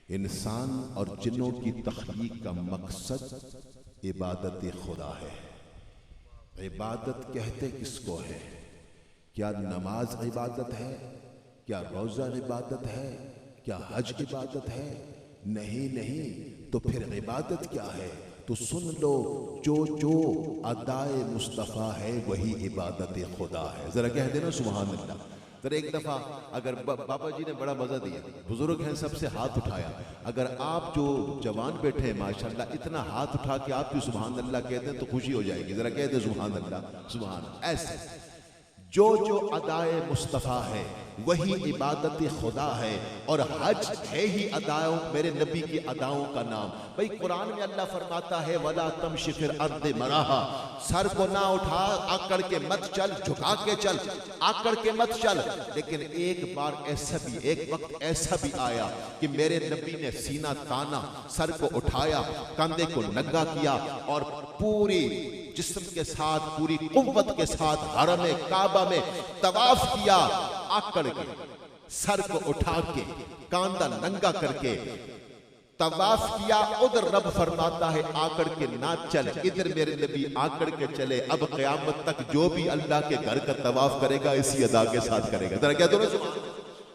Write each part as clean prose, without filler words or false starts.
इंसान और जिन्नों की तख्लीक का मकसद इबादत खुदा है। इबादत कहते किसको है? क्या नमाज इबादत है? क्या रोज़ा इबादत है? क्या हज इबादत है? नहीं नहीं, तो फिर इबादत क्या है? तो सुन लो, जो अदाए मुस्तफ़ा है वही इबादत खुदा है। जरा कह देना सुभान अल्लाह। तो एक दफ़ा अगर बाबा जी ने बड़ा मज़ा दिया, बुजुर्ग हैं, सबसे हाथ उठाया। अगर आप जो जवान बैठे हैं माशाल्लाह, इतना हाथ उठा के आप भी सुभान अल्लाह कहते हैं तो खुशी हो जाएगी। जरा कहते हैं सुभान अल्लाह सुभान। ऐसे जो अदाए मुस्तफ़ा है वही इबादत खुदा है, और हज है ही अदाओं, मेरे नबी की अदाओं का नाम। भाई कुरान में अल्लाह फरमाता है वला तमशी फिल अर्द मराहा, सर को ना उठा, आकड़ के मत चल, झुका के चल, आकड़ के मत चल। लेकिन एक बार ऐसा भी, एक वक्त ऐसा भी आया कि मेरे नबी ने सीना ताना, सर को उठाया, कंधे को नंगा किया और पूरी जिस्म के साथ, पूरी कुव्वत के साथ हरम काबा में तवाफ किया। आकड़ के, सर को उठा के, कांधा नंगा करके तवाफ किया। उधर रब फरमाता है आकड़ के ना चल, इधर मेरे नबी आकड़ के चले। अब क़यामत तक जो भी अल्लाह के घर का तवाफ करेगा इसी अदा के साथ करेगा। जरा कह दो ना सुभान,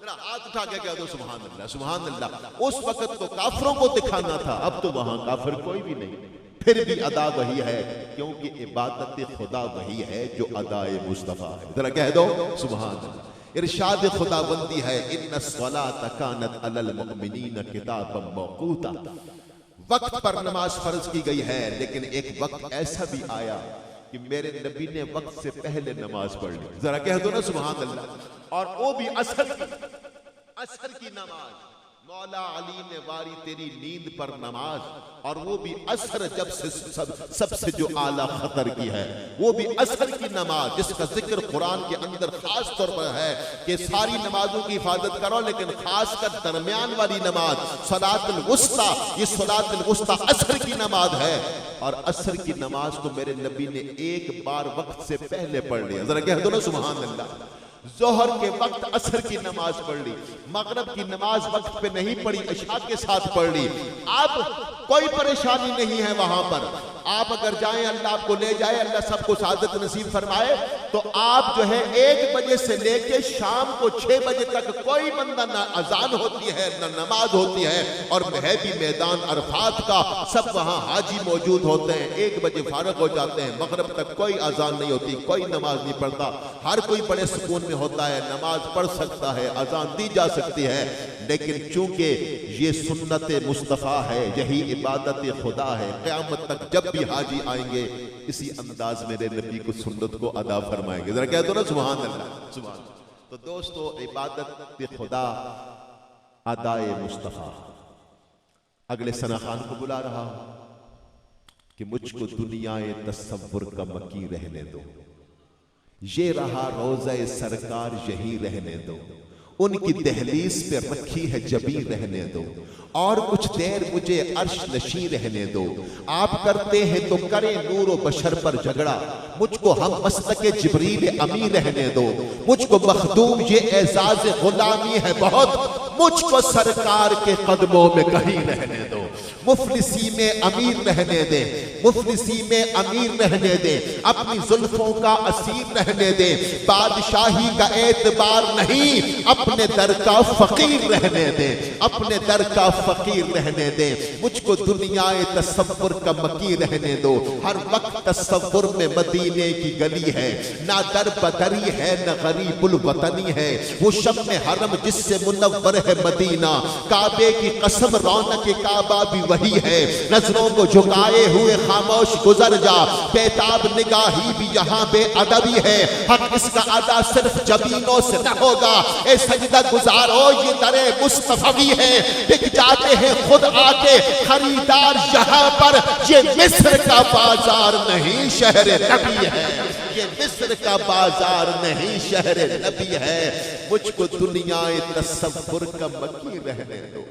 जरा हाथ उठा के कह दो सुभान अल्लाह सुभान अल्लाह। उस वक्त तो काफिरों को दिखाना था, अब तो वहां काफिर कोई भी नहीं, फिर भी अदा वही है, क्योंकि इबादत खुदा वही है जो अदाए मुस्तफ़ा है। जरा कह दो सुभान अल्लाह। इरशाद खुदाबंदी है इन्ना स्वलात कानत अलल मुमिनीन किताबम मौकूता, वक्त पर नमाज फर्ज की गई है। लेकिन एक वक्त ऐसा भी आया कि मेरे नबी ने वक्त से पहले नमाज पढ़ ली। जरा कह दो ना सुभान अल्लाह। और वो भी असर की नमाज। मौला अली ने वारी तेरी नींद पर नमाज, और वो भी असर, जब से सबसे जो आला खतर की है, वो भी असर की नमाज, जिसका जिक्र कुरान के अंदर खास तौर पर है कि सारी नमाजों की हिफाजत करो, लेकिन खासकर दरमियान वाली नमाज सलातुल वुस्ता, ये सलातुल वुस्ता असर की नमाज है। और असर की नमाज तो मेरे नबी ने एक बार वक्त से पहले पढ़ लिया। जरा कह दो ना सुभान अल्लाह। जोहर के वक्त असर की नमाज पढ़ ली, मगरब की नमाज वक्त पे नहीं पढ़ी, इशा के साथ पढ़ ली। अब कोई परेशानी नहीं है वहां पर। आप अगर जाएं, अल्लाह आपको ले जाए, अल्लाह सबको सादत नसीब फरमाए, तो आप जो है 1 बजे से लेके शाम को 6 बजे तक कोई बंदा, ना अजान होती है ना नमाज होती है, और है भी मैदान अरफात का, सब वहां हाजी मौजूद होते हैं। 1 बजे फारग हो जाते हैं, मगरब तक कोई अजान नहीं होती, कोई नमाज नहीं पढ़ता, हर कोई बड़े सुकून में होता है, नमाज पढ़ सकता है, अजान दी जा सकती है। लेकिन चूंकि ये सुन्नत मुस्तफ़ा है, यही इबादत खुदा है, क़यामत तक जब भी हाजी आएंगे इसी अंदाज मेरे नबी को सुन्नत को अदा फरमाएंगे। जरा कह दो ना सुभान अल्लाह सुभान। तो दोस्तों, इबादत खुदा, अदाए मुस्तफ़ा। अगले सना खान को बुला रहा हूं कि मुझको दुनियाए तसव्वुर का मकी रहने दो, ये रहा रोज़े सरकार यही रहने दो, उनकी दहलीज पे रखी है जबी रहने दो, और कुछ देर मुझे अर्श नशी रहने दो। आप करते हैं तो करें नूरो बशर पर झगड़ा, मुझको हम मस्तके जिब्रील अमी रहने दो, मुझको मखदूम ये एजाज गुलामी है बहुत, मुझको सरकार के कदमों में कहीं रहने दो। मुफलिसी में अमीर रहने दे, मुफलिसी में अमीर रहने दे, अपनी जुल्फों का असीर रहने दे, बादशाही का एतबार नहीं, अपने दर का फकीर रहने दे, अपने दर का फकीर रहने दे। मुझको दुनियाए तसव्वुर का मकी रहने दो, हर वक्त तसव्वुर में मदीने की गली है, ना दर बदरी है न गरीबुल वतनी है, वो शब में हरम जिससे मुनव्वर है मदीना, काबे की कसम रौनक काबा भी वही है। नजरों को झुकाए हुए खामोश गुजर जा, बेताब निगाही भी यहाँ बेअदबी है, हक इसका अदा सिर्फ जबीनों से न होगा, ए सजदा गुजारो ये दरे मुस्तफवी है, बिक जाते हैं खुद आके खरीदार यहाँ पर, ये मिस्र का बाजार नहीं शहर नबी है, ये मिस्र का बाजार नहीं शहर नबी है। मुझको दुनियाए तसव्वुर का मकी रहने दो,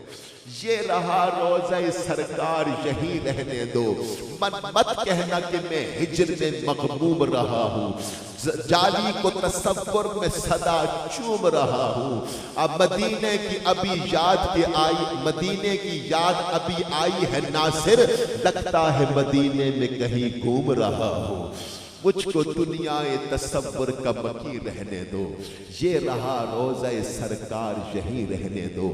ये रहा रोज़ा सरकार यहीं रहने दो। मत कहना कि मैं हिज्र में मग़मूम रहा हूँ, जाली को तसव्वुर में सदा चूम रहा हूँ। अब मदीने की अभी याद के आई, मदीने की याद अभी आई है नासिर, लगता है मदीने में कहीं घूम रहा हूँ। मुझको दुनियाए तसव्वुर का मकी रहने दो, ये रहा रोज़ा सरकार यहीं रहने दो।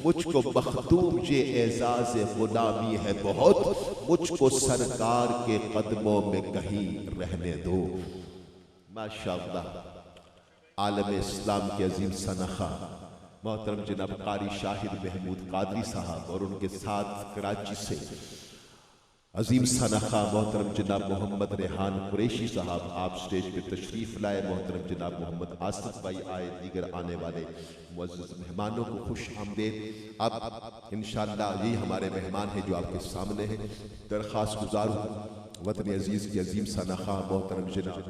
मुझको मखदूम ये एजाज़ गुलामी है बहुत, मुझको सरकार के कदमों में कहीं रहने दो। माशाअल्लाह आलम इस्लाम के अजीम सनखा मोहतरम जनाब कारी शाहिद महमूद कादरी साहब और उनके साथ कराची से अजीम सनखा मोहतरम जनाब मोहम्मद रेहान कुरैशी साहब आप स्टेज पे तशरीफ़ लाए। मोहतरम जनाब मोहम्मद आसिफ भाई आए, दीगर आने वाले मुअज़्ज़ज़ मेहमानों को खुश आमदीद। अब इंशाअल्लाह यही हमारे मेहमान हैं जो आपके सामने हैं। दरख्वास्त गुजार हूँ वतन अजीज़ की अजीम सनखा मोहतरम जनाब